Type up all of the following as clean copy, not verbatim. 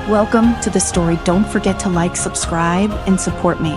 Welcome to the story. Don't forget to like, subscribe, and support me.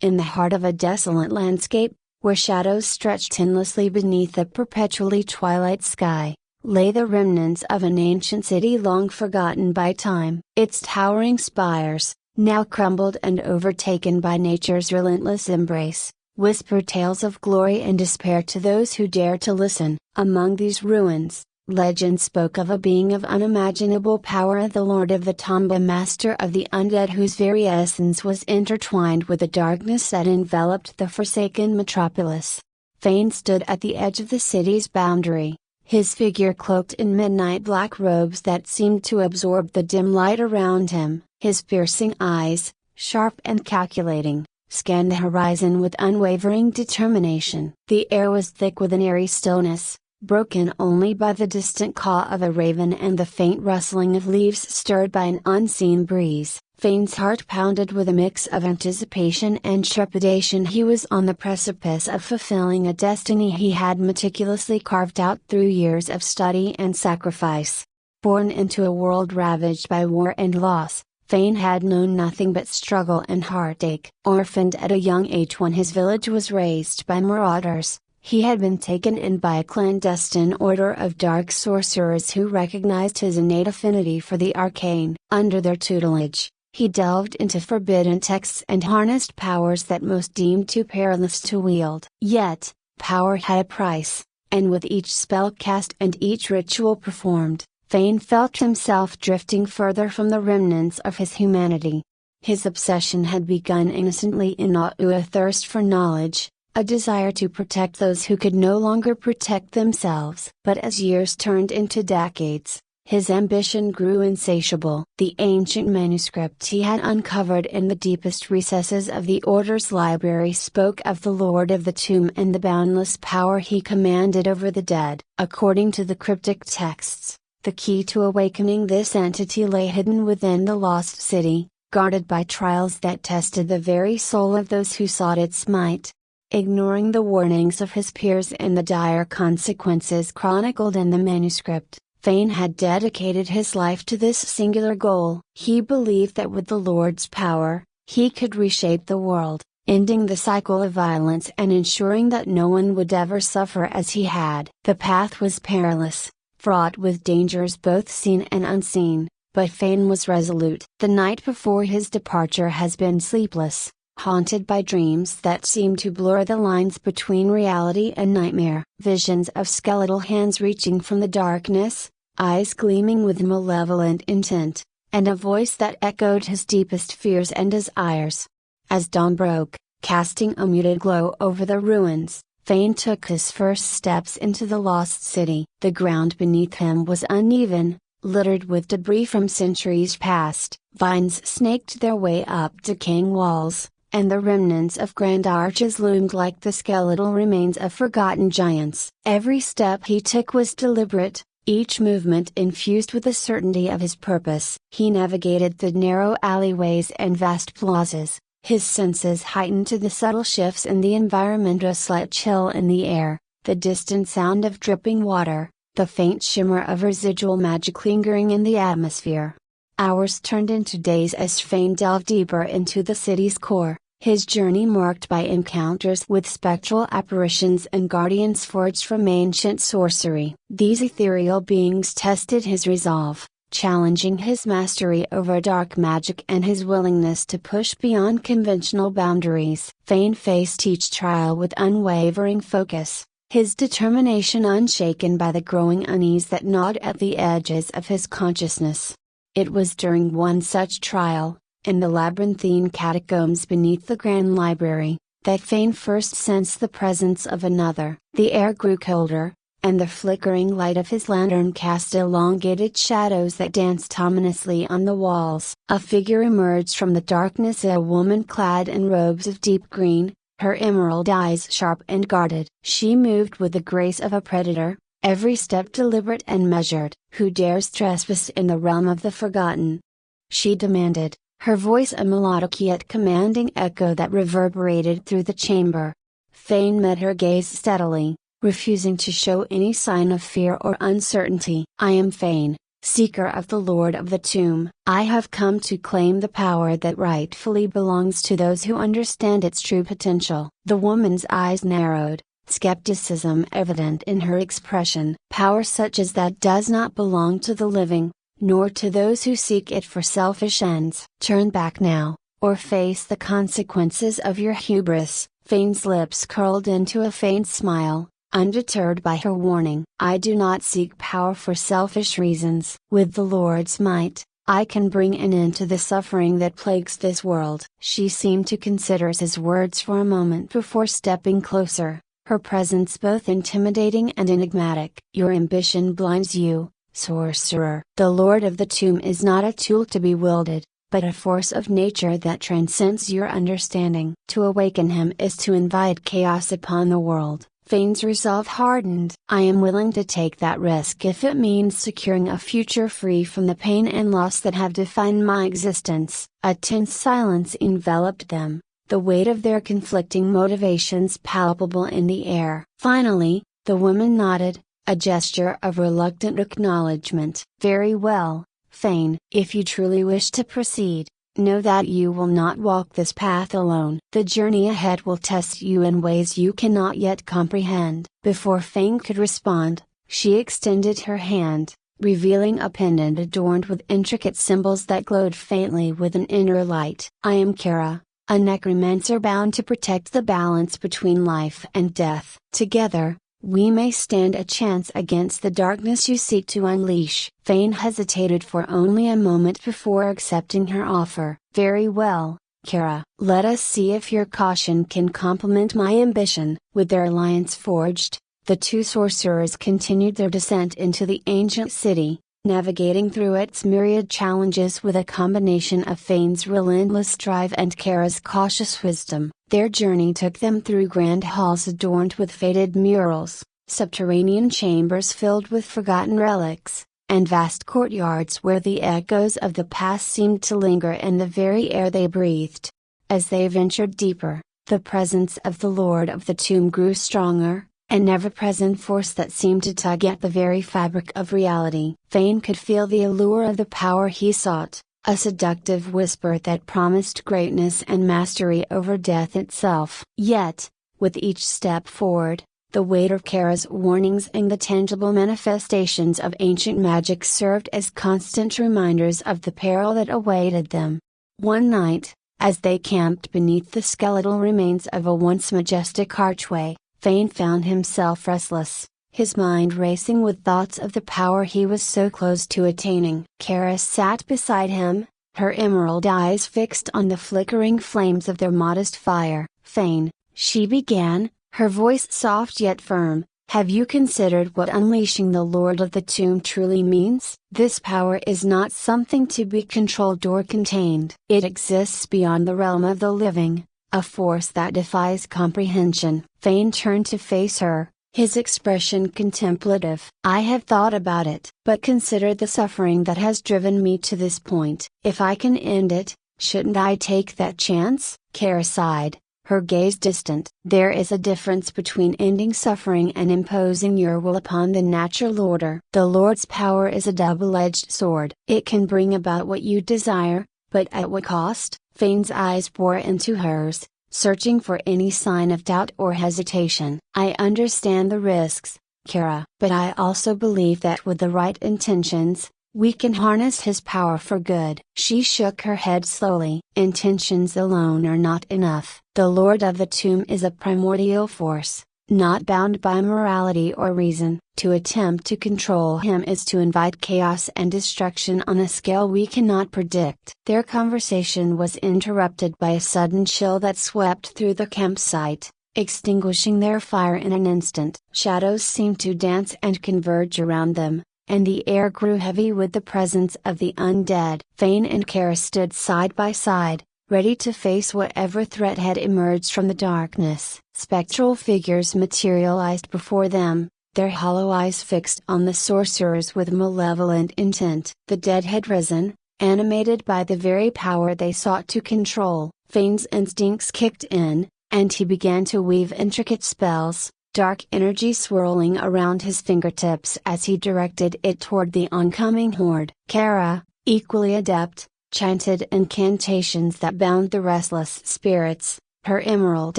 In the heart of a desolate landscape, where shadows stretched endlessly beneath the perpetually twilight sky, lay the remnants of an ancient city long forgotten by time. Its towering spires, now crumbled and overtaken by nature's relentless embrace, whispered tales of glory and despair to those who dare to listen. Among these ruins, legend spoke of a being of unimaginable power, the Lord of the Tomb, a master of the undead whose very essence was intertwined with the darkness that enveloped the forsaken metropolis. Fane stood at the edge of the city's boundary, his figure cloaked in midnight black robes that seemed to absorb the dim light around him. His piercing eyes, sharp and calculating, scanned the horizon with unwavering determination. The air was thick with an eerie stillness, broken only by the distant caw of a raven and the faint rustling of leaves stirred by an unseen breeze. Fane's heart pounded with a mix of anticipation and trepidation. He was on the precipice of fulfilling a destiny he had meticulously carved out through years of study and sacrifice. Born into a world ravaged by war and loss, Fane had known nothing but struggle and heartache. Orphaned at a young age when his village was razed by marauders, he had been taken in by a clandestine order of dark sorcerers who recognized his innate affinity for the arcane. Under their tutelage, he delved into forbidden texts and harnessed powers that most deemed too perilous to wield. Yet, power had a price, and with each spell cast and each ritual performed, Fane felt himself drifting further from the remnants of his humanity. His obsession had begun innocently in a thirst for knowledge, a desire to protect those who could no longer protect themselves. But as years turned into decades, his ambition grew insatiable. The ancient manuscript he had uncovered in the deepest recesses of the Order's library spoke of the Lord of the Tomb and the boundless power he commanded over the dead. According to the cryptic texts, the key to awakening this entity lay hidden within the lost city, guarded by trials that tested the very soul of those who sought its might. Ignoring the warnings of his peers and the dire consequences chronicled in the manuscript, Fane had dedicated his life to this singular goal. He believed that with the Lord's power, he could reshape the world, ending the cycle of violence and ensuring that no one would ever suffer as he had. The path was perilous, fraught with dangers both seen and unseen, but Fane was resolute. The night before his departure has been sleepless, haunted by dreams that seem to blur the lines between reality and nightmare. Visions of skeletal hands reaching from the darkness, eyes gleaming with malevolent intent, and a voice that echoed his deepest fears and desires. As dawn broke, casting a muted glow over the ruins, Fane took his first steps into the lost city. The ground beneath him was uneven, littered with debris from centuries past. Vines snaked their way up decaying walls, and the remnants of grand arches loomed like the skeletal remains of forgotten giants. Every step he took was deliberate, each movement infused with the certainty of his purpose. He navigated the narrow alleyways and vast plazas, his senses heightened to the subtle shifts in the environment, a slight chill in the air, the distant sound of dripping water, the faint shimmer of residual magic lingering in the atmosphere. Hours turned into days as Fane delved deeper into the city's core, his journey marked by encounters with spectral apparitions and guardians forged from ancient sorcery. These ethereal beings tested his resolve, challenging his mastery over dark magic and his willingness to push beyond conventional boundaries. Fane faced each trial with unwavering focus, his determination unshaken by the growing unease that gnawed at the edges of his consciousness. It was during one such trial, in the labyrinthine catacombs beneath the Grand Library, that Fane first sensed the presence of another. The air grew colder, and the flickering light of his lantern cast elongated shadows that danced ominously on the walls. A figure emerged from the darkness, a woman clad in robes of deep green, her emerald eyes sharp and guarded. She moved with the grace of a predator, every step deliberate and measured. "Who dares trespass in the realm of the forgotten?" she demanded, her voice a melodic yet commanding echo that reverberated through the chamber. Fane met her gaze steadily, refusing to show any sign of fear or uncertainty. "I am Fane, Seeker of the Lord of the Tomb, I have come to claim the power that rightfully belongs to those who understand its true potential. The woman's eyes narrowed, skepticism evident in her expression. Power such as that does not belong to the living, nor to those who seek it for selfish ends. Turn back now, or face the consequences of your hubris. Fane's lips curled into a faint smile, undeterred by her warning. I do not seek power for selfish reasons. With the Lord's might, I can bring an end to the suffering that plagues this world. She seemed to consider his words for a moment before stepping closer, her presence both intimidating and enigmatic. Your ambition blinds you, sorcerer. The Lord of the Tomb is not a tool to be wielded, but a force of nature that transcends your understanding. To awaken him is to invite chaos upon the world. Fane's resolve hardened. I am willing to take that risk if it means securing a future free from the pain and loss that have defined my existence. A tense silence enveloped them, the weight of their conflicting motivations palpable in the air. Finally, the woman nodded, a gesture of reluctant acknowledgement. Very well, Fane. If you truly wish to proceed, know that you will not walk this path alone. The journey ahead will test you in ways you cannot yet comprehend. Before Fane could respond, she extended her hand, revealing a pendant adorned with intricate symbols that glowed faintly with an inner light. I am Kara, a necromancer bound to protect the balance between life and death. Together, we may stand a chance against the darkness you seek to unleash. Fane hesitated for only a moment before accepting her offer. Very well, Kara. Let us see if your caution can complement my ambition. With their alliance forged, the two sorcerers continued their descent into the ancient city, navigating through its myriad challenges with a combination of Fane's relentless drive and Kara's cautious wisdom. Their journey took them through grand halls adorned with faded murals, subterranean chambers filled with forgotten relics, and vast courtyards where the echoes of the past seemed to linger in the very air they breathed. As they ventured deeper, the presence of the Lord of the Tomb grew stronger, an ever-present force that seemed to tug at the very fabric of reality. Fane could feel the allure of the power he sought, a seductive whisper that promised greatness and mastery over death itself. Yet, with each step forward, the weight of Kara's warnings and the tangible manifestations of ancient magic served as constant reminders of the peril that awaited them. One night, as they camped beneath the skeletal remains of a once majestic archway, Fane found himself restless, his mind racing with thoughts of the power he was so close to attaining. Kara sat beside him, her emerald eyes fixed on the flickering flames of their modest fire. Fane, she began, her voice soft yet firm, have you considered what unleashing the Lord of the Tomb truly means? This power is not something to be controlled or contained. It exists beyond the realm of the living, a force that defies comprehension. Fane turned to face her, his expression contemplative. I have thought about it. But consider the suffering that has driven me to this point. If I can end it, shouldn't I take that chance? Kara sighed, her gaze distant. There is a difference between ending suffering and imposing your will upon the natural order. The Lord's power is a double-edged sword. It can bring about what you desire, but at what cost? Fane's eyes bore into hers, searching for any sign of doubt or hesitation. I understand the risks, Kara. But I also believe that with the right intentions, we can harness his power for good. She shook her head slowly. Intentions alone are not enough. The Lord of the Tomb is a primordial force, not bound by morality or reason. To attempt to control him is to invite chaos and destruction on a scale we cannot predict. Their conversation was interrupted by a sudden chill that swept through the campsite, extinguishing their fire in an instant. Shadows seemed to dance and converge around them, and the air grew heavy with the presence of the undead. Fane and Kara stood side by side, ready to face whatever threat had emerged from the darkness. Spectral figures materialized before them, their hollow eyes fixed on the sorcerers with malevolent intent. The dead had risen, animated by the very power they sought to control. Fane's instincts kicked in, and he began to weave intricate spells, dark energy swirling around his fingertips as he directed it toward the oncoming horde. Kara, equally adept, chanted incantations that bound the restless spirits, her emerald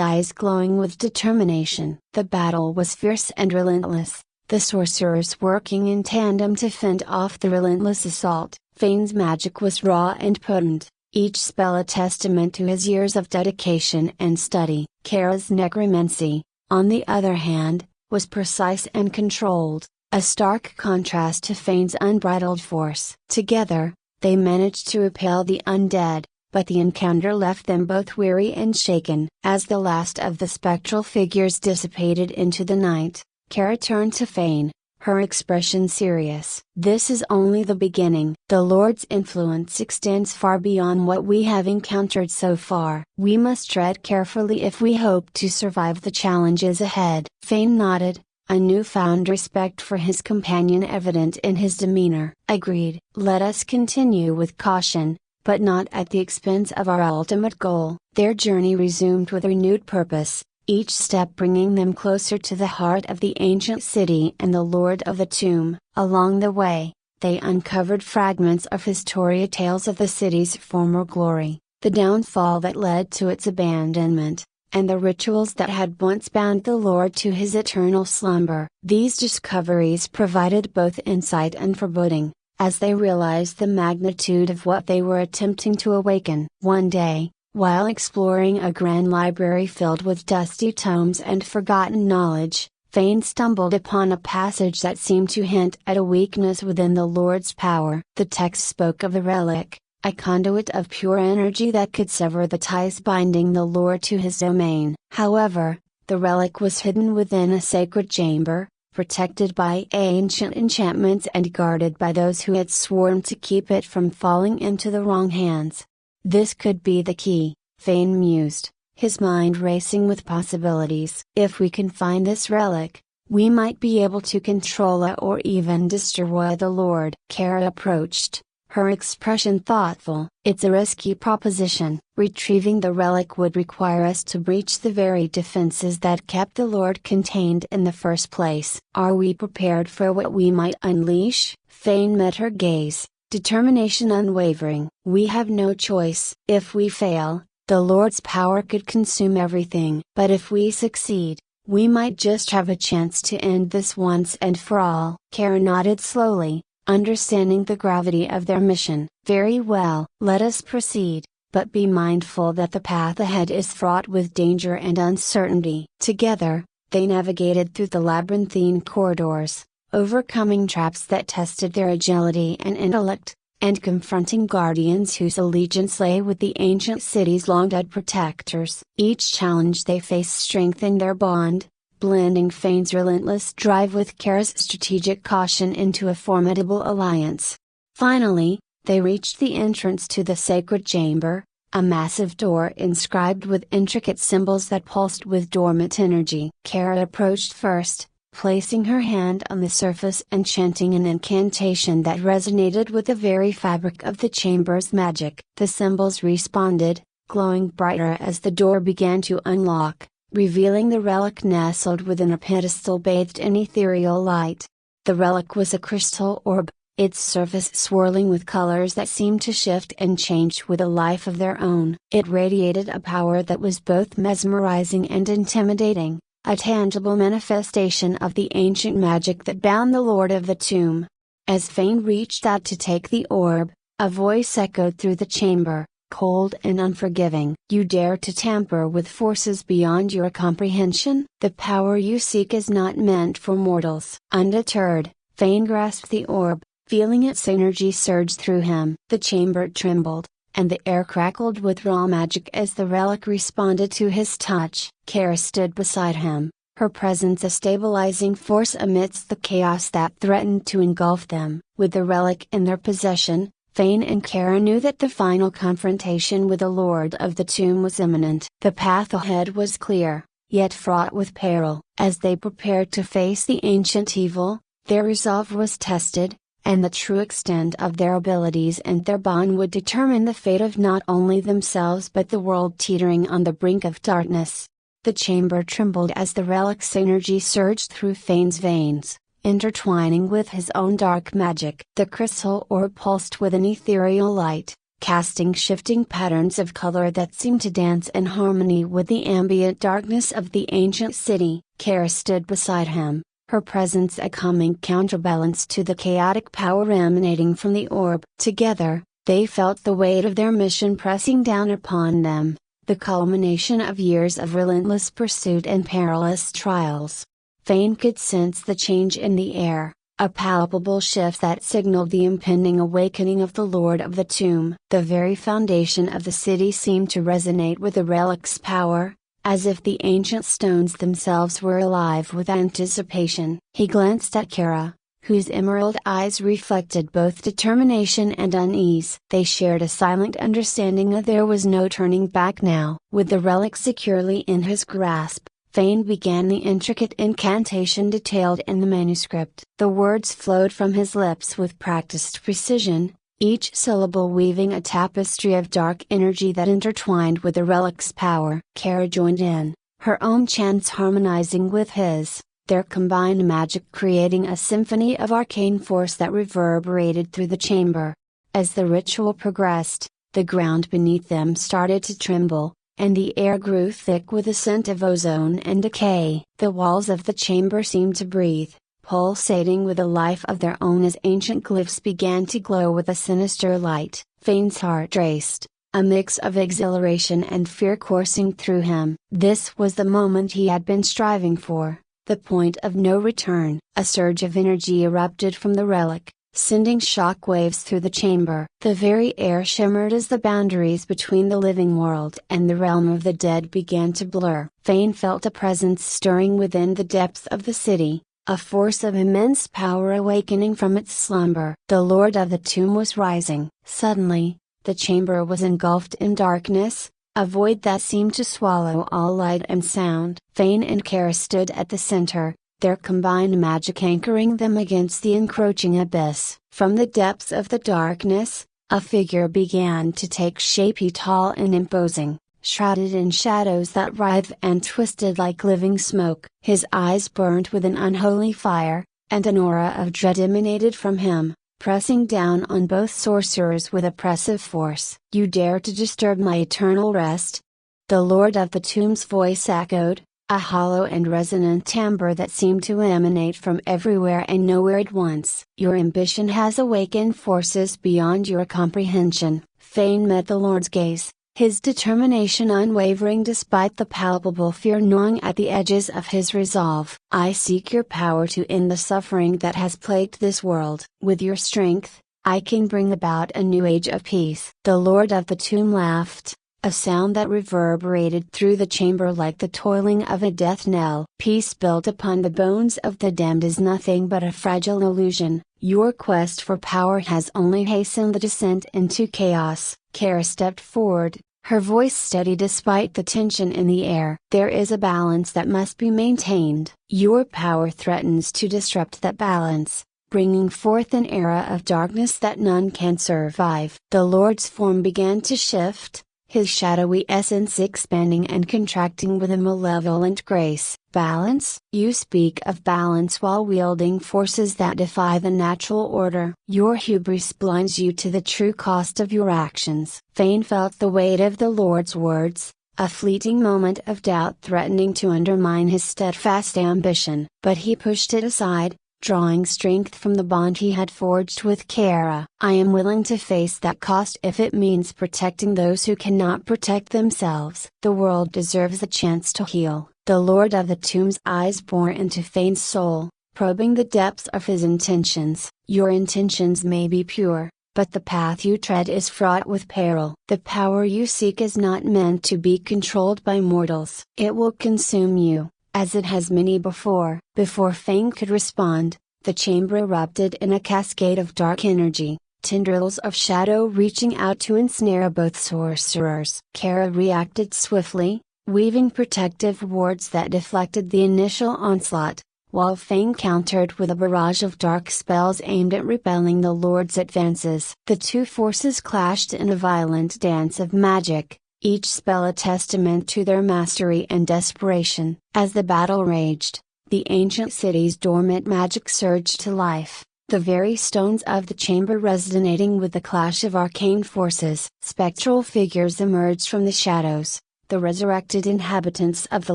eyes glowing with determination. The battle was fierce and relentless, the sorcerers working in tandem to fend off the relentless assault. Fane's magic was raw and potent, each spell a testament to his years of dedication and study. Kara's necromancy, on the other hand, was precise and controlled, a stark contrast to Fane's unbridled force. Together, they managed to repel the undead, but the encounter left them both weary and shaken. As the last of the spectral figures dissipated into the night, Kara turned to Fane, her expression serious. "This is only the beginning. The Lord's influence extends far beyond what we have encountered so far. We must tread carefully if we hope to survive the challenges ahead." Fane nodded, a newfound respect for his companion evident in his demeanor. "Agreed. Let us continue with caution, but not at the expense of our ultimate goal." Their journey resumed with renewed purpose, each step bringing them closer to the heart of the ancient city and the Lord of the Tomb. Along the way, they uncovered fragments of historia tales of the city's former glory, the downfall that led to its abandonment, and the rituals that had once bound the Lord to his eternal slumber. These discoveries provided both insight and foreboding, as they realized the magnitude of what they were attempting to awaken. One day, while exploring a grand library filled with dusty tomes and forgotten knowledge, Fane stumbled upon a passage that seemed to hint at a weakness within the Lord's power. The text spoke of the relic, a conduit of pure energy that could sever the ties binding the Lord to his domain. However, the relic was hidden within a sacred chamber, protected by ancient enchantments and guarded by those who had sworn to keep it from falling into the wrong hands. This could be the key, Fane mused, his mind racing with possibilities. If we can find this relic, we might be able to control it or even destroy the Lord. Kara approached, her expression thoughtful. "It's a risky proposition. Retrieving the relic would require us to breach the very defenses that kept the Lord contained in the first place. Are we prepared for what we might unleash?" Fane met her gaze, determination unwavering. "We have no choice. If we fail, the Lord's power could consume everything. But if we succeed, we might just have a chance to end this once and for all." Kara nodded slowly, understanding the gravity of their mission. "Very well. Let us proceed, but be mindful that the path ahead is fraught with danger and uncertainty." Together, they navigated through the labyrinthine corridors, overcoming traps that tested their agility and intellect, and confronting guardians whose allegiance lay with the ancient city's long-dead protectors. Each challenge they faced strengthened their bond, blending Fane's relentless drive with Kara's strategic caution into a formidable alliance. Finally, they reached the entrance to the sacred chamber, a massive door inscribed with intricate symbols that pulsed with dormant energy. Kara approached first, placing her hand on the surface and chanting an incantation that resonated with the very fabric of the chamber's magic. The symbols responded, glowing brighter as the door began to unlock, revealing the relic nestled within a pedestal bathed in ethereal light. The relic was a crystal orb, its surface swirling with colors that seemed to shift and change with a life of their own. It radiated a power that was both mesmerizing and intimidating, a tangible manifestation of the ancient magic that bound the Lord of the Tomb. As Fane reached out to take the orb, a voice echoed through the chamber, cold and unforgiving. "You dare to tamper with forces beyond your comprehension? The power you seek is not meant for mortals." Undeterred, Fane grasped the orb, feeling its energy surge through him. The chamber trembled, and the air crackled with raw magic as the relic responded to his touch. Kara stood beside him, her presence a stabilizing force amidst the chaos that threatened to engulf them. With the relic in their possession, Fane and Kara knew that the final confrontation with the Lord of the Tomb was imminent. The path ahead was clear, yet fraught with peril. As they prepared to face the ancient evil, their resolve was tested, and the true extent of their abilities and their bond would determine the fate of not only themselves but the world teetering on the brink of darkness. The chamber trembled as the relic's energy surged through Fane's veins, intertwining with his own dark magic. The crystal orb pulsed with an ethereal light, casting shifting patterns of color that seemed to dance in harmony with the ambient darkness of the ancient city. Kara stood beside him, her presence a calming counterbalance to the chaotic power emanating from the orb. Together, they felt the weight of their mission pressing down upon them, the culmination of years of relentless pursuit and perilous trials. Fane could sense the change in the air, a palpable shift that signaled the impending awakening of the Lord of the Tomb. The very foundation of the city seemed to resonate with the relic's power, as if the ancient stones themselves were alive with anticipation. He glanced at Kara, whose emerald eyes reflected both determination and unease. They shared a silent understanding that there was no turning back now. With the relic securely in his grasp, Fane began the intricate incantation detailed in the manuscript. The words flowed from his lips with practiced precision, each syllable weaving a tapestry of dark energy that intertwined with the relic's power. Kara joined in, her own chants harmonizing with his, their combined magic creating a symphony of arcane force that reverberated through the chamber. As the ritual progressed, the ground beneath them started to tremble, and the air grew thick with the scent of ozone and decay. The walls of the chamber seemed to breathe, pulsating with a life of their own as ancient glyphs began to glow with a sinister light. Fane's heart raced, a mix of exhilaration and fear coursing through him. This was the moment he had been striving for, the point of no return. A surge of energy erupted from the relic, sending shock waves through the chamber. The very air shimmered as the boundaries between the living world and the realm of the dead began to blur. Fane felt a presence stirring within the depths of the city, a force of immense power awakening from its slumber. The Lord of the Tomb was rising. Suddenly, the chamber was engulfed in darkness, a void that seemed to swallow all light and sound. Fane and Kara stood at the center, their combined magic anchoring them against the encroaching abyss. From the depths of the darkness, a figure began to take shape. He tall and imposing, shrouded in shadows that writhed and twisted like living smoke. His eyes burned with an unholy fire, and an aura of dread emanated from him, pressing down on both sorcerers with oppressive force. "You dare to disturb my eternal rest?" The Lord of the Tomb's voice echoed, a hollow and resonant timbre that seemed to emanate from everywhere and nowhere at once. "Your ambition has awakened forces beyond your comprehension." Fane met the Lord's gaze, his determination unwavering despite the palpable fear gnawing at the edges of his resolve. "I seek your power to end the suffering that has plagued this world. With your strength, I can bring about a new age of peace." The Lord of the Tomb laughed, a sound that reverberated through the chamber like the tolling of a death knell. "Peace built upon the bones of the damned is nothing but a fragile illusion. Your quest for power has only hastened the descent into chaos." Kara stepped forward, her voice steady despite the tension in the air. "There is a balance that must be maintained. Your power threatens to disrupt that balance, bringing forth an era of darkness that none can survive." The Lord's form began to shift, his shadowy essence expanding and contracting with a malevolent grace. "Balance? You speak of balance while wielding forces that defy the natural order. Your hubris blinds you to the true cost of your actions." Fane felt the weight of the Lord's words, a fleeting moment of doubt threatening to undermine his steadfast ambition. But he pushed it aside, drawing strength from the bond he had forged with Kara. "I am willing to face that cost if it means protecting those who cannot protect themselves. The world deserves a chance to heal." The Lord of the Tomb's eyes bore into Fane's soul, probing the depths of his intentions. "Your intentions may be pure, but the path you tread is fraught with peril. The power you seek is not meant to be controlled by mortals. It will consume you, as it has many before." Before Fane could respond, the chamber erupted in a cascade of dark energy, tendrils of shadow reaching out to ensnare both sorcerers. Kara reacted swiftly, weaving protective wards that deflected the initial onslaught, while Fane countered with a barrage of dark spells aimed at repelling the Lord's advances. The two forces clashed in a violent dance of magic, each spell a testament to their mastery and desperation. As the battle raged, the ancient city's dormant magic surged to life, the very stones of the chamber resonating with the clash of arcane forces. Spectral figures emerged from the shadows, the resurrected inhabitants of the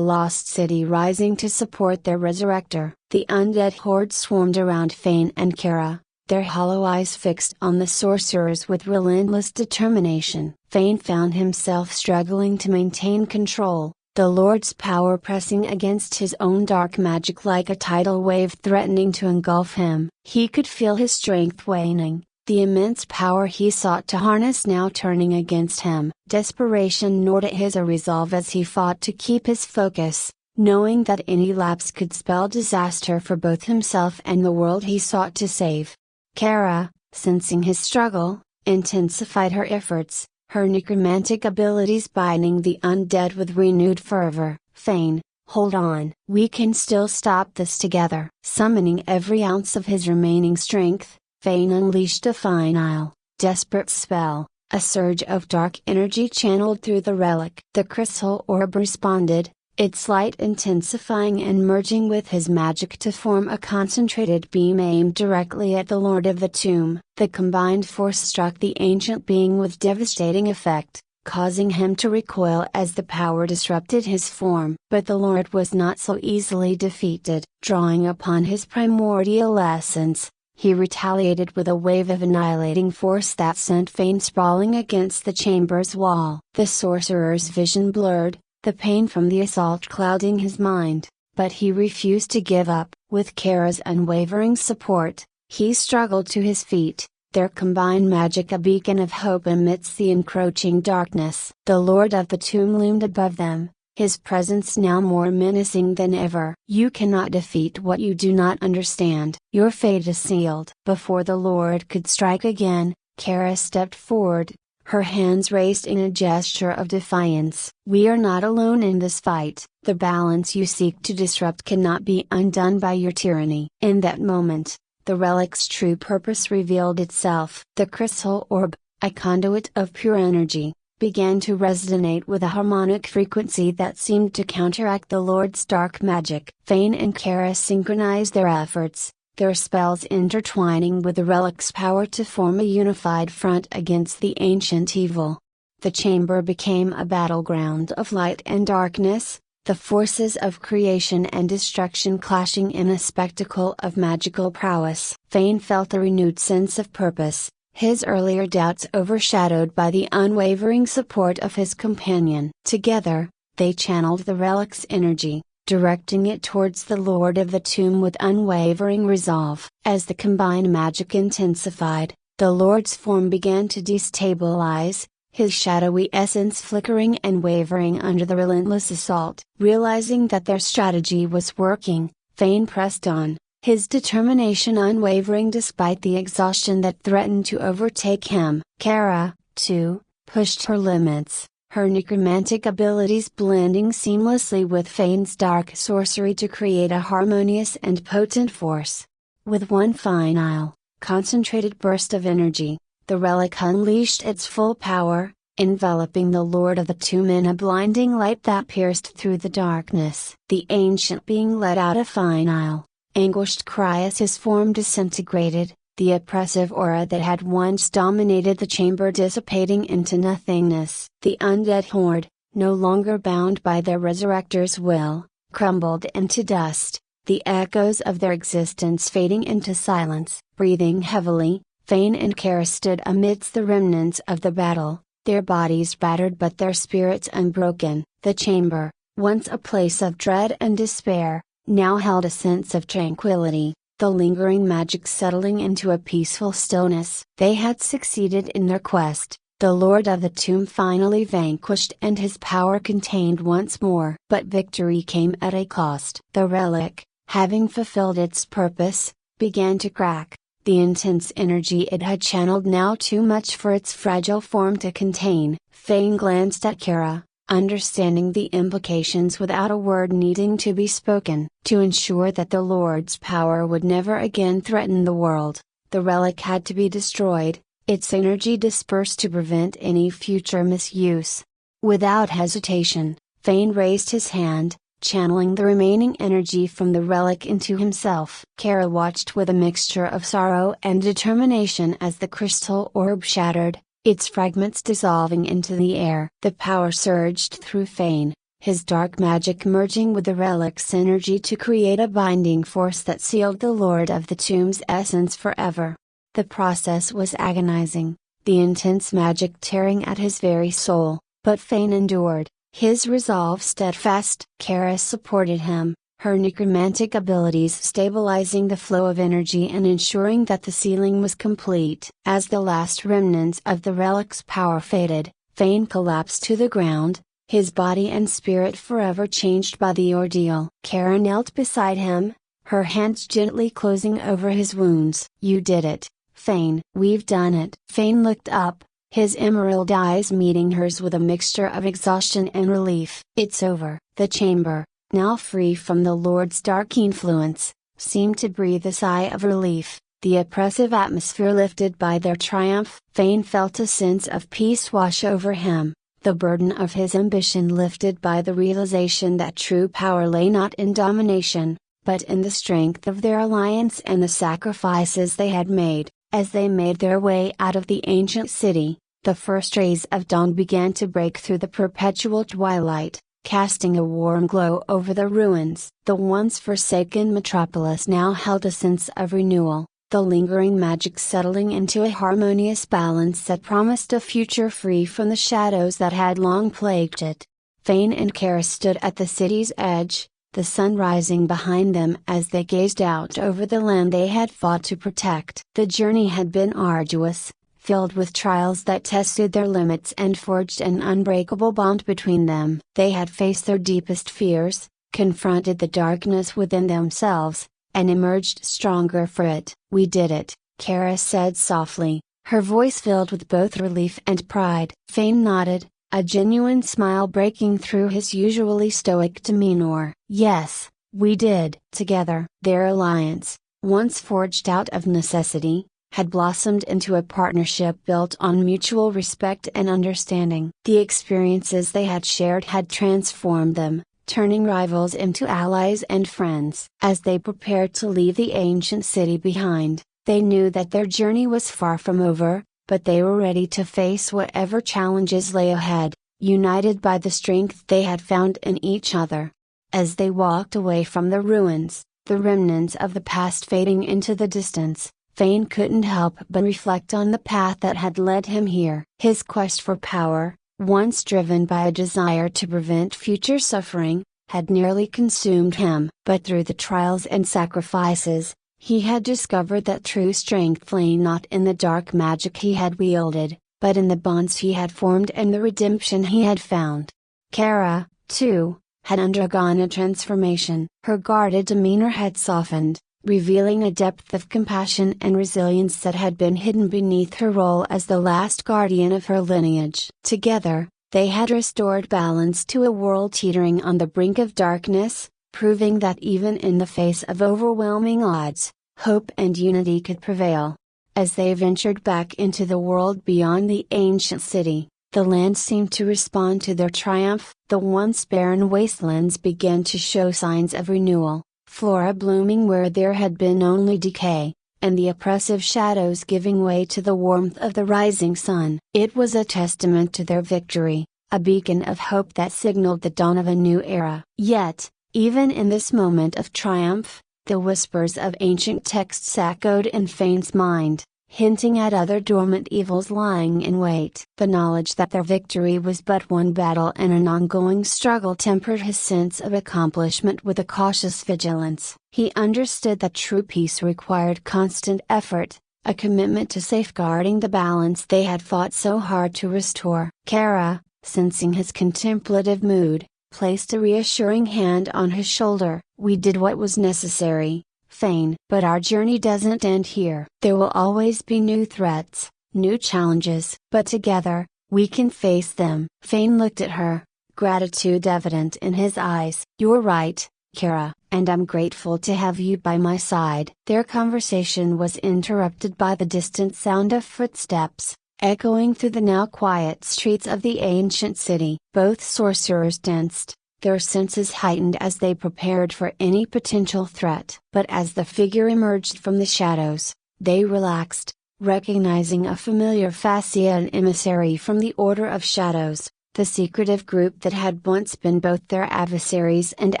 lost city rising to support their resurrector. The undead horde swarmed around Fane and Kara, their hollow eyes fixed on the sorcerers with relentless determination. Fane found himself struggling to maintain control, the Lord's power pressing against his own dark magic like a tidal wave threatening to engulf him. He could feel his strength waning, the immense power he sought to harness now turning against him. Desperation gnawed at his resolve as he fought to keep his focus, knowing that any lapse could spell disaster for both himself and the world he sought to save. Kara, sensing his struggle, intensified her efforts, her necromantic abilities binding the undead with renewed fervor. Fane, hold on. We can still stop this together. Summoning every ounce of his remaining strength, Fane unleashed a final, desperate spell. A surge of dark energy channeled through the relic. The crystal orb responded, its light intensifying and merging with his magic to form a concentrated beam aimed directly at the Lord of the Tomb. The combined force struck the ancient being with devastating effect, causing him to recoil as the power disrupted his form. But the Lord was not so easily defeated. Drawing upon his primordial essence, he retaliated with a wave of annihilating force that sent Fane sprawling against the chamber's wall. The sorcerer's vision blurred, the pain from the assault clouding his mind, but he refused to give up. With Kara's unwavering support, he struggled to his feet, their combined magic a beacon of hope amidst the encroaching darkness. The Lord of the Tomb loomed above them, his presence now more menacing than ever. You cannot defeat what you do not understand. Your fate is sealed. Before the Lord could strike again, Kara stepped forward, her hands raised in a gesture of defiance. We are not alone in this fight. The balance you seek to disrupt cannot be undone by your tyranny. In that moment, the relic's true purpose revealed itself. The crystal orb, a conduit of pure energy, began to resonate with a harmonic frequency that seemed to counteract the Lord's dark magic. Fane and Kara synchronized their efforts, their spells intertwining with the relic's power to form a unified front against the ancient evil. The chamber became a battleground of light and darkness, the forces of creation and destruction clashing in a spectacle of magical prowess. Fane felt a renewed sense of purpose, his earlier doubts overshadowed by the unwavering support of his companion. Together, they channeled the relic's energy, directing it towards the Lord of the Tomb with unwavering resolve. As the combined magic intensified, the Lord's form began to destabilize, his shadowy essence flickering and wavering under the relentless assault. Realizing that their strategy was working, Fane pressed on, his determination unwavering despite the exhaustion that threatened to overtake him. Kara, too, pushed her limits, her necromantic abilities blending seamlessly with Fane's dark sorcery to create a harmonious and potent force. With one final, concentrated burst of energy, the relic unleashed its full power, enveloping the Lord of the Tomb in a blinding light that pierced through the darkness. The ancient being let out a final, anguished cry as his form disintegrated, the oppressive aura that had once dominated the chamber dissipating into nothingness. The undead horde, no longer bound by their resurrector's will, crumbled into dust, the echoes of their existence fading into silence. Breathing heavily, Fane and Kara stood amidst the remnants of the battle, their bodies battered but their spirits unbroken. The chamber, once a place of dread and despair, now held a sense of tranquility, the lingering magic settling into a peaceful stillness. They had succeeded in their quest, the Lord of the Tomb finally vanquished and his power contained once more. But victory came at a cost. The relic, having fulfilled its purpose, began to crack, the intense energy it had channeled now too much for its fragile form to contain. Fane glanced at Kara, understanding the implications without a word needing to be spoken. To ensure that the Lord's power would never again threaten the world, the relic had to be destroyed, its energy dispersed to prevent any future misuse. Without hesitation, Fane raised his hand, channeling the remaining energy from the relic into himself. Kara watched with a mixture of sorrow and determination as the crystal orb shattered, its fragments dissolving into the air. The power surged through Fane, his dark magic merging with the relic's energy to create a binding force that sealed the Lord of the Tomb's essence forever. The process was agonizing, the intense magic tearing at his very soul, but Fane endured, his resolve steadfast. Kara supported him, her necromantic abilities stabilizing the flow of energy and ensuring that the sealing was complete. As the last remnants of the relic's power faded, Fane collapsed to the ground, his body and spirit forever changed by the ordeal. Kara knelt beside him, her hands gently closing over his wounds. "You did it, Fane." "We've done it." Fane looked up, his emerald eyes meeting hers with a mixture of exhaustion and relief. "It's over." The chamber, now free from the Lord's dark influence, seemed to breathe a sigh of relief, the oppressive atmosphere lifted by their triumph. Fane felt a sense of peace wash over him, the burden of his ambition lifted by the realization that true power lay not in domination, but in the strength of their alliance and the sacrifices they had made. As they made their way out of the ancient city, the first rays of dawn began to break through the perpetual twilight, casting a warm glow over the ruins. The once forsaken metropolis now held a sense of renewal, the lingering magic settling into a harmonious balance that promised a future free from the shadows that had long plagued it. Fane and Kara stood at the city's edge, the sun rising behind them as they gazed out over the land they had fought to protect. The journey had been arduous, filled with trials that tested their limits and forged an unbreakable bond between them. They had faced their deepest fears, confronted the darkness within themselves, and emerged stronger for it. "We did it," Kara said softly, her voice filled with both relief and pride. Fane nodded, a genuine smile breaking through his usually stoic demeanor. "Yes, we did." Together, their alliance, once forged out of necessity, had blossomed into a partnership built on mutual respect and understanding. The experiences they had shared had transformed them, turning rivals into allies and friends. As they prepared to leave the ancient city behind, they knew that their journey was far from over, but they were ready to face whatever challenges lay ahead, united by the strength they had found in each other. As they walked away from the ruins, the remnants of the past fading into the distance, Fane couldn't help but reflect on the path that had led him here. His quest for power, once driven by a desire to prevent future suffering, had nearly consumed him. But through the trials and sacrifices, he had discovered that true strength lay not in the dark magic he had wielded, but in the bonds he had formed and the redemption he had found. Kara, too, had undergone a transformation. Her guarded demeanor had softened, revealing a depth of compassion and resilience that had been hidden beneath her role as the last guardian of her lineage. Together, they had restored balance to a world teetering on the brink of darkness, proving that even in the face of overwhelming odds, hope and unity could prevail. As they ventured back into the world beyond the ancient city, the land seemed to respond to their triumph. The once barren wastelands began to show signs of renewal, flora blooming where there had been only decay, and the oppressive shadows giving way to the warmth of the rising sun. It was a testament to their victory, a beacon of hope that signaled the dawn of a new era. Yet, even in this moment of triumph, the whispers of ancient texts echoed in Fane's mind, hinting at other dormant evils lying in wait. The knowledge that their victory was but one battle and an ongoing struggle tempered his sense of accomplishment with a cautious vigilance. He understood that true peace required constant effort, a commitment to safeguarding the balance they had fought so hard to restore. Kara, sensing his contemplative mood, placed a reassuring hand on his shoulder. "We did what was necessary, Fane. But our journey doesn't end here. There will always be new threats, new challenges. But together, we can face them." Fane looked at her, gratitude evident in his eyes. "You're right, Kara, and I'm grateful to have you by my side." Their conversation was interrupted by the distant sound of footsteps, echoing through the now quiet streets of the ancient city. Both sorcerers danced, their senses heightened as they prepared for any potential threat. But as the figure emerged from the shadows, they relaxed, recognizing a familiar fascia, an emissary from the Order of Shadows, the secretive group that had once been both their adversaries and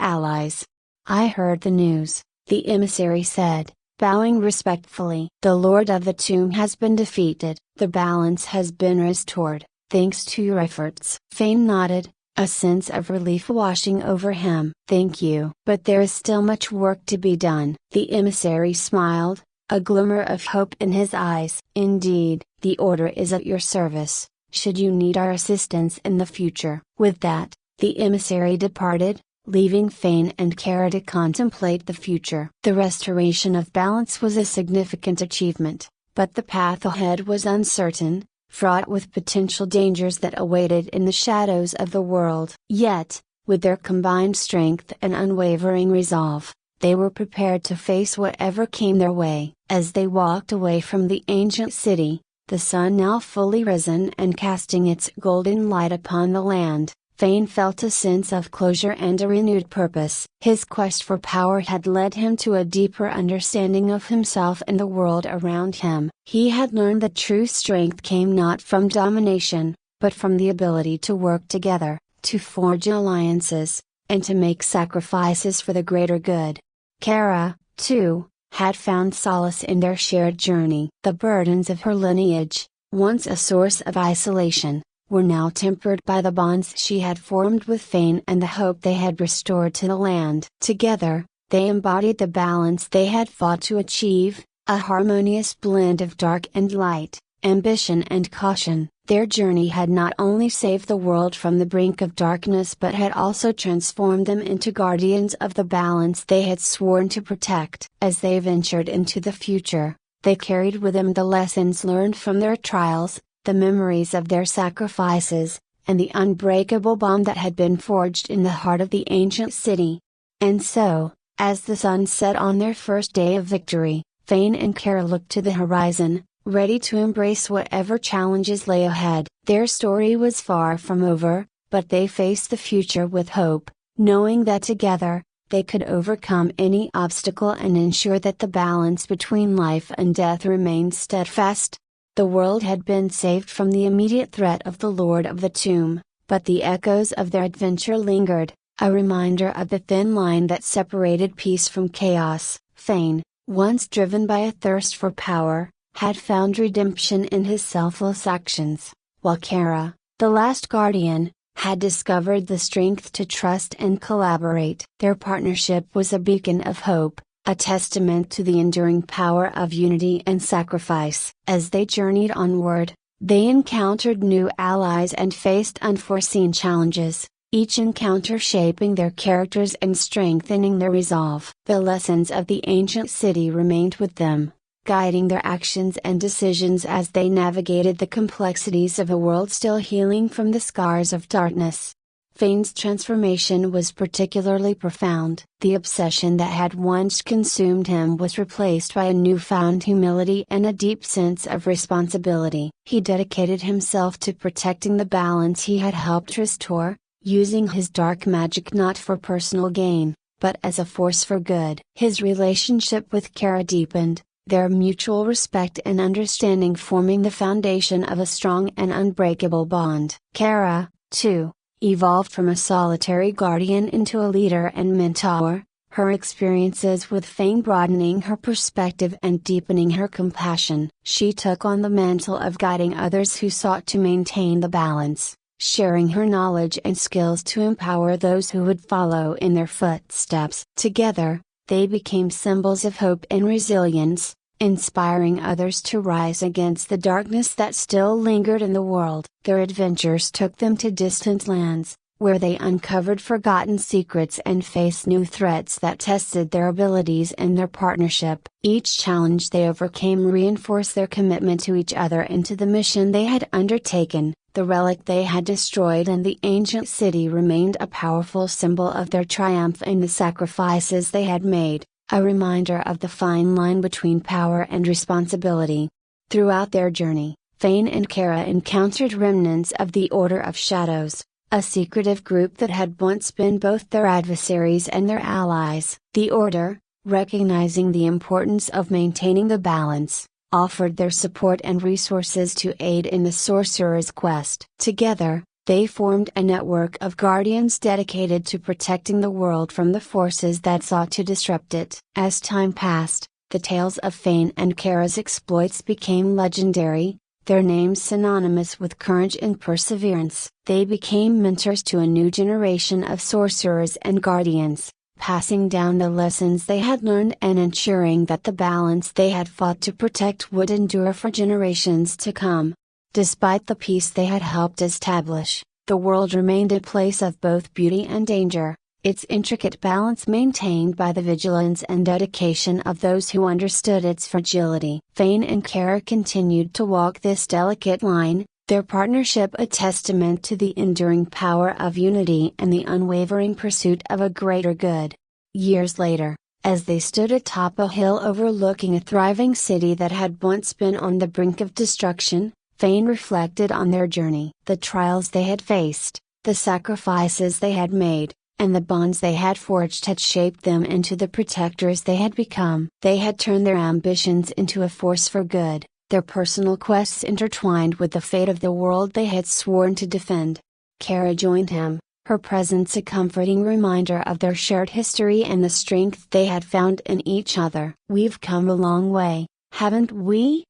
allies. "I heard the news," the emissary said, bowing respectfully. "The Lord of the Tomb has been defeated. The balance has been restored, thanks to your efforts." Fane nodded, a sense of relief washing over him. "Thank you. But there is still much work to be done." The emissary smiled, a glimmer of hope in his eyes. "Indeed, the Order is at your service, should you need our assistance in the future." With that, the emissary departed, leaving Fane and Kara to contemplate the future. The restoration of balance was a significant achievement, but the path ahead was uncertain, fraught with potential dangers that awaited in the shadows of the world. Yet, with their combined strength and unwavering resolve, they were prepared to face whatever came their way. As they walked away from the ancient city, the sun now fully risen and casting its golden light upon the land, Fane felt a sense of closure and a renewed purpose. His quest for power had led him to a deeper understanding of himself and the world around him. He had learned that true strength came not from domination, but from the ability to work together, to forge alliances, and to make sacrifices for the greater good. Kara, too, had found solace in their shared journey. The burdens of her lineage, once a source of isolation, were now tempered by the bonds she had formed with Fane and the hope they had restored to the land. Together, they embodied the balance they had fought to achieve, a harmonious blend of dark and light, ambition and caution. Their journey had not only saved the world from the brink of darkness but had also transformed them into guardians of the balance they had sworn to protect. As they ventured into the future, they carried with them the lessons learned from their trials, the memories of their sacrifices, and the unbreakable bond that had been forged in the heart of the ancient city. And so, as the sun set on their first day of victory, Fane and Kara looked to the horizon, ready to embrace whatever challenges lay ahead. Their story was far from over, but they faced the future with hope, knowing that together, they could overcome any obstacle and ensure that the balance between life and death remained steadfast. The world had been saved from the immediate threat of the Lord of the Tomb, but the echoes of their adventure lingered, a reminder of the thin line that separated peace from chaos. Fane, once driven by a thirst for power, had found redemption in his selfless actions, while Kara, the last guardian, had discovered the strength to trust and collaborate. Their partnership was a beacon of hope, a testament to the enduring power of unity and sacrifice. As they journeyed onward, they encountered new allies and faced unforeseen challenges, each encounter shaping their characters and strengthening their resolve. The lessons of the ancient city remained with them, guiding their actions and decisions as they navigated the complexities of a world still healing from the scars of darkness. Fane's transformation was particularly profound. The obsession that had once consumed him was replaced by a newfound humility and a deep sense of responsibility. He dedicated himself to protecting the balance he had helped restore, using his dark magic not for personal gain, but as a force for good. His relationship with Kara deepened, their mutual respect and understanding forming the foundation of a strong and unbreakable bond. Kara, too, evolved from a solitary guardian into a leader and mentor, her experiences with Fane broadening her perspective and deepening her compassion. She took on the mantle of guiding others who sought to maintain the balance, sharing her knowledge and skills to empower those who would follow in their footsteps. Together, they became symbols of hope and resilience, inspiring others to rise against the darkness that still lingered in the world. Their adventures took them to distant lands, where they uncovered forgotten secrets and faced new threats that tested their abilities and their partnership. Each challenge they overcame reinforced their commitment to each other and to the mission they had undertaken. The relic they had destroyed and the ancient city remained a powerful symbol of their triumph and the sacrifices they had made, a reminder of the fine line between power and responsibility. Throughout their journey, Fane and Kara encountered remnants of the Order of Shadows, a secretive group that had once been both their adversaries and their allies. The Order, recognizing the importance of maintaining the balance, offered their support and resources to aid in the sorcerer's quest. Together, they formed a network of guardians dedicated to protecting the world from the forces that sought to disrupt it. As time passed, the tales of Fane and Kara's exploits became legendary, their names synonymous with courage and perseverance. They became mentors to a new generation of sorcerers and guardians, passing down the lessons they had learned and ensuring that the balance they had fought to protect would endure for generations to come. Despite the peace they had helped establish, the world remained a place of both beauty and danger, its intricate balance maintained by the vigilance and dedication of those who understood its fragility. Fane and Kara continued to walk this delicate line, their partnership a testament to the enduring power of unity and the unwavering pursuit of a greater good. Years later, as they stood atop a hill overlooking a thriving city that had once been on the brink of destruction, Fane reflected on their journey. The trials they had faced, the sacrifices they had made, and the bonds they had forged had shaped them into the protectors they had become. They had turned their ambitions into a force for good, their personal quests intertwined with the fate of the world they had sworn to defend. Kara joined him, her presence a comforting reminder of their shared history and the strength they had found in each other. "We've come a long way, haven't we?"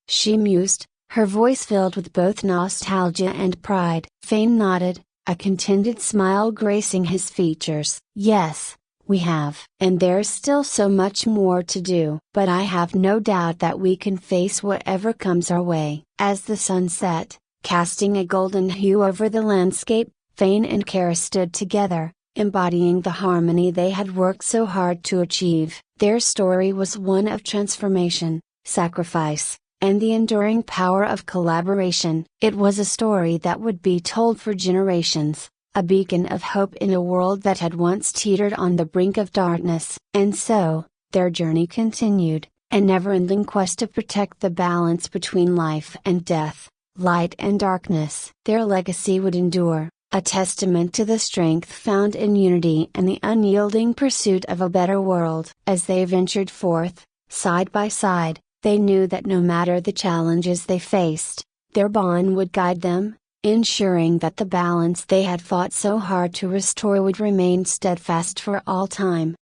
she mused, her voice filled with both nostalgia and pride. Fane nodded, a contented smile gracing his features. "Yes, we have. And there's still so much more to do. But I have no doubt that we can face whatever comes our way." As the sun set, casting a golden hue over the landscape, Fane and Kara stood together, embodying the harmony they had worked so hard to achieve. Their story was one of transformation, sacrifice, and the enduring power of collaboration. It was a story that would be told for generations, a beacon of hope in a world that had once teetered on the brink of darkness. And so, their journey continued, a never-ending quest to protect the balance between life and death, light and darkness. Their legacy would endure, a testament to the strength found in unity and the unyielding pursuit of a better world. As they ventured forth, side by side, they knew that no matter the challenges they faced, their bond would guide them, ensuring that the balance they had fought so hard to restore would remain steadfast for all time.